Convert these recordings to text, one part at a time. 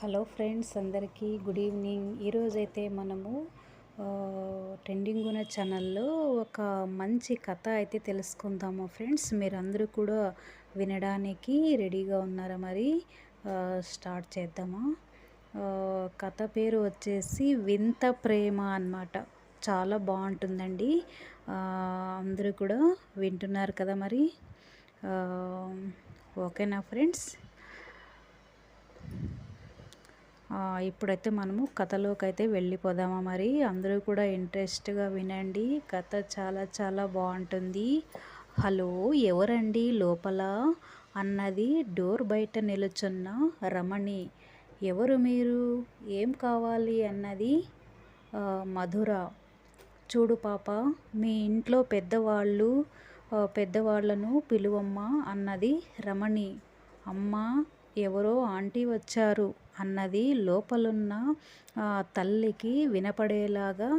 Hello friends, అందరికీ good evening. ఈరోజైతే మనము ట్రెండింగ్ ఉన్న ఛానల్లో ఒక మంచి కథ అయితే తెలుసుకుందాము ఫ్రెండ్స్. మీరందరూ కూడా వినడానికి రెడీగా ఉన్నారా? మరి స్టార్ట్ చేద్దామా? కథ పేరు వచ్చేసి వింత ప్రేమ అన్నమాట. చాలా బాగుంటుందండి. అందరూ కూడా వింటున్నారు కదా మరి. ఓకేనా ఫ్రెండ్స్? ఇప్పుడైతే మనము కథలోకి అయితే వెళ్ళిపోదామా? మరి అందరూ కూడా ఇంట్రెస్ట్గా వినండి. కథ చాలా చాలా బాగుంటుంది. హలో, ఎవరండి లోపల అన్నది డోర్ బయట నిలుచున్న రమణి. ఎవరు మీరు? ఏం కావాలి అన్నది మధుర. చూడు పాప, మీ ఇంట్లో పెద్దవాళ్ళను పిలువమ్మా అన్నది రమణి. అమ్మా, ఎవరో ఆంటీ వచ్చారు అన్నది లోపలున్న తల్లికి వినపడేలాగా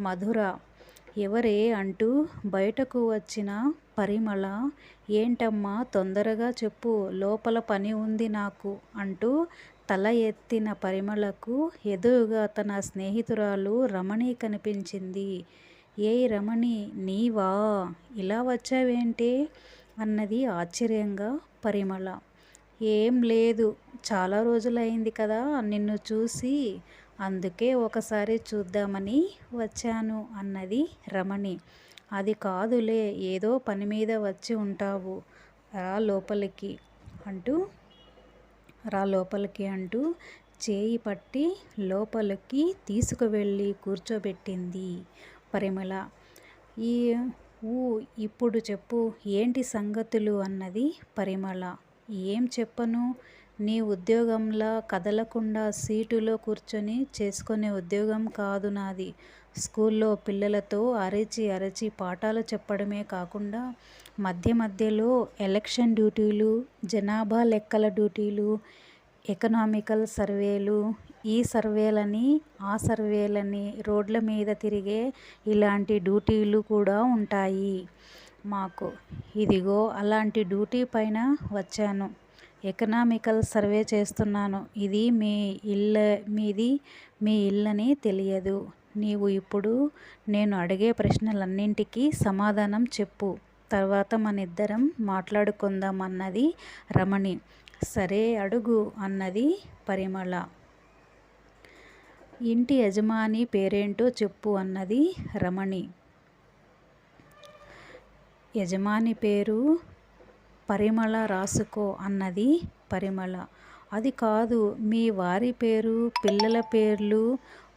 మధుర. ఎవరే అంటూ బయటకు వచ్చిన పరిమళ, ఏంటమ్మా తొందరగా చెప్పు, లోపల పని ఉంది నాకు అంటూ తల ఎత్తిన పరిమళకు ఎదురుగా తన స్నేహితురాలు రమణి కనిపించింది. ఏయ్ రమణి, నీవా? ఇలా వచ్చావేంటే అన్నది ఆశ్చర్యంగా పరిమళ. ఏం లేదు, చాలా రోజులైంది కదా నిన్ను చూసి, అందుకే ఒకసారి చూద్దామని వచ్చాను అన్నది రమణి. అది కాదులే, ఏదో పని మీద వచ్చి ఉంటావు, రా లోపలికి అంటూ చేయి పట్టి లోపలికి తీసుకువెళ్ళి కూర్చోబెట్టింది పరిమళ. ఈ ఇప్పుడు చెప్పు, ఏంటి సంగతులు అన్నది పరిమళ. ఏం చెప్పను, నీ ఉద్యోగంలా కదలకుండా సీటులో కూర్చొని చేసుకునే ఉద్యోగం కాదు నాది. స్కూల్లో పిల్లలతో అరచి అరచి పాఠాలు చెప్పడమే కాకుండా మధ్యలో ఎలక్షన్ డ్యూటీలు, జనాభా లెక్కల డ్యూటీలు, ఎకనామికల్ సర్వేలు, ఈ సర్వేలని ఆ సర్వేలని, రోడ్ల మీద తిరిగే ఇలాంటి డ్యూటీలు కూడా ఉంటాయి మాకు. ఇదిగో అలాంటి డ్యూటీ పైన వచ్చాను. ఎకనామికల్ సర్వే చేస్తున్నాను. ఇది మీ ఇల్లని తెలియదు. నీవు ఇప్పుడు నేను అడిగే ప్రశ్నలన్నింటికీ సమాధానం చెప్పు, తర్వాత మనిద్దరం మాట్లాడుకుందాం అన్నది రమణి. సరే అడుగు అన్నది పరిమళ. ఇంటి యజమాని పేరేంటో చెప్పు అన్నది రమణి. యజమాని పేరు పరిమళ రాసుకో అన్నది పరిమళ. అది కాదు, మీ వారి పేరు, పిల్లల పేర్లు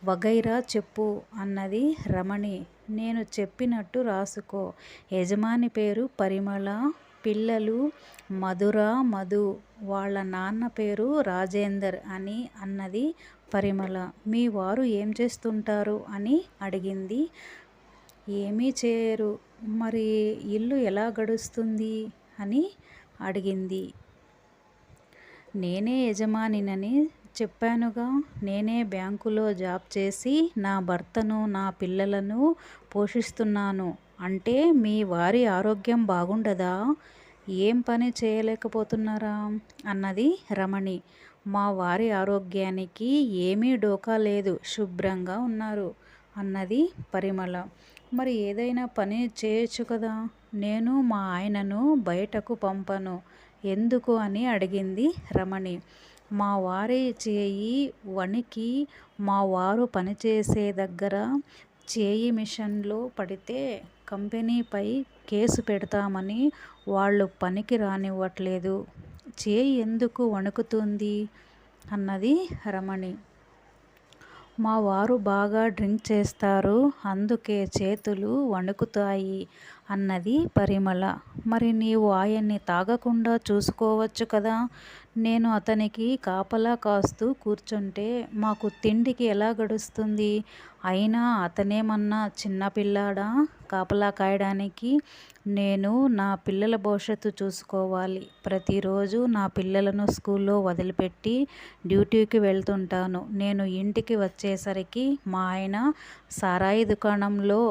వగైరా చెప్పు అన్నది రమణి. నేను చెప్పినట్టు రాసుకో. యజమాని పేరు పరిమళ, పిల్లలు మధుర, మధు, వాళ్ళ నాన్న పేరు రాజేందర్ అని అన్నది పరిమళ. మీ వారు ఏం చేస్తుంటారు అని అడిగింది. ఏమీ చేయరు. మరి ఇల్లు ఎలా గడుస్తుంది అని అడిగింది. నేనే యజమానినని చెప్పానుగా. నేనే బ్యాంకులో జాబ్ చేసి నా భర్తను, నా పిల్లలను పోషిస్తున్నాను. అంటే మీ వారి ఆరోగ్యం బాగుండదా? ఏం పని చేయలేకపోతున్నారా అన్నది రమణి. మా వారి ఆరోగ్యానికి ఏమీ డోకా లేదు, శుభ్రంగా ఉన్నారు అన్నది పరిమళ. మరి ఏదైనా పని చేయొచ్చు కదా. నేను మా ఆయనను బయటకు పంపను. ఎందుకు అని అడిగింది రమణి. మా వారి చేయి వణికి, మా వారు పనిచేసే దగ్గర చేయి మిషన్లో పడితే కంపెనీపై కేసు పెడతామని వాళ్ళు పనికి రానివ్వట్లేదు. చేయి ఎందుకు వణుకుతుంది అన్నది రమణి. మా వారు బాగా డ్రింక్ చేస్తారు, అందుకే చేతులు వణుకుతాయి అన్నది పరిమళ. మరి నీవు ఆయన్ని తాగకుండా చూసుకోవచ్చు కదా. నేను అతనికి కాపలా కాస్తూ కూర్చుంటే మాకు తిండికి ఎలా గడుస్తుంది? అయినా అతనేమన్నా చిన్నపిల్లాడా కాపలా కాయడానికి? నేను నా పిల్లల భవిష్యత్తు చూసుకోవాలి. ప్రతిరోజు నా పిల్లలను స్కూల్లో వదిలిపెట్టి డ్యూటీకి వెళ్తుంటాను. నేను ఇంటికి వచ్చేసరికి మా ఆయన సారాయి దుకాణంలో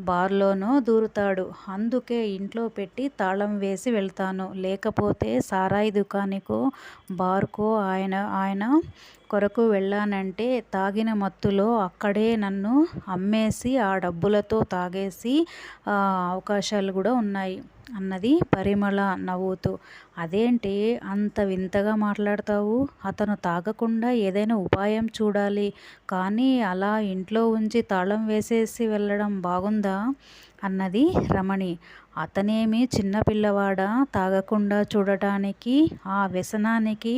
బార్లోనో దూరుతాడు. అందుకే ఇంట్లో పెట్టి తాళం వేసి వెళ్తాను. లేకపోతే సారాయి దుకాణానికో బార్కో ఆయన కొరకు వెళ్ళానంటే తాగిన మత్తులో అక్కడే నన్ను అమ్మేసి ఆ డబ్బులతో తాగేసి అవకాశాలు కూడా ఉన్నాయి అన్నది పరిమళ నవ్వుతూ. అదేంటి అంత వింతగా మాట్లాడతావు? అతను తాగకుండా ఏదైనా ఉపాయం చూడాలి కానీ అలా ఇంట్లో ఉంచి తాళం వేసేసి వెళ్ళడం బాగుందా అన్నది రమణి. అతనేమి చిన్నపిల్లవాడా తాగకుండా చూడటానికి? ఆ వ్యసనానికి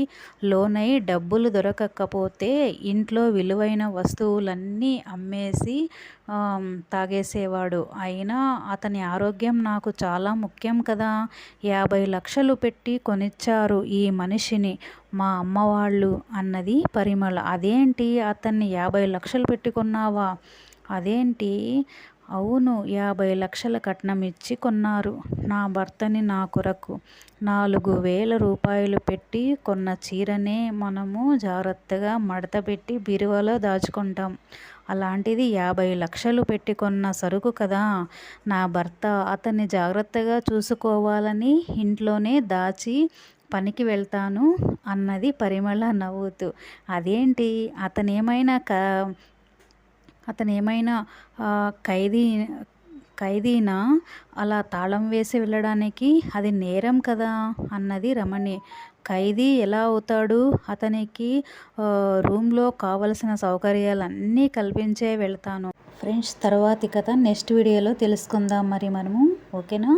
లోనై డబ్బులు దొరకకపోతే ఇంట్లో విలువైన వస్తువులన్నీ అమ్మేసి తాగేసేవాడు. అయినా అతని ఆరోగ్యం నాకు చాలా ముఖ్యం కదా. 50 లక్షలు పెట్టి కొనిచ్చారు ఈ మనిషిని మా అమ్మవాళ్ళు అన్నది పరిమళ. అదేంటి అతన్ని 50 లక్షలు పెట్టి కొన్నావా? అదేంటి? అవును, 50 లక్షల కట్నం ఇచ్చి కొన్నారు నా భర్తని నా కొరకు. 4,000 రూపాయలు పెట్టి కొన్న చీరనే మనము జాగ్రత్తగా మడత పెట్టి బీరువాలో దాచుకుంటాం. అలాంటిది 50 లక్షలు పెట్టి కొన్న సరుకు కదా. నా భర్త అతన్ని జాగ్రత్తగా చూసుకోవాలని ఇంట్లోనే దాచి పనికి వెళ్తాను అన్నది పరిమళ నవ్వుతూ. అదేంటి అతనేమైనా ఖైదీనా? అలా తాళం వేసి వెళ్ళడానికి? అది నేరం కదా అన్నది రమణి. ఖైదీ ఎలా అవుతాడు? అతనికి రూమ్లో కావలసిన సౌకర్యాలన్నీ కల్పించే వెళ్తాను. ఫ్రెండ్స్, తర్వాతి కథ నెక్స్ట్ వీడియోలో తెలుసుకుందాం మరి మనము. ఓకేనా?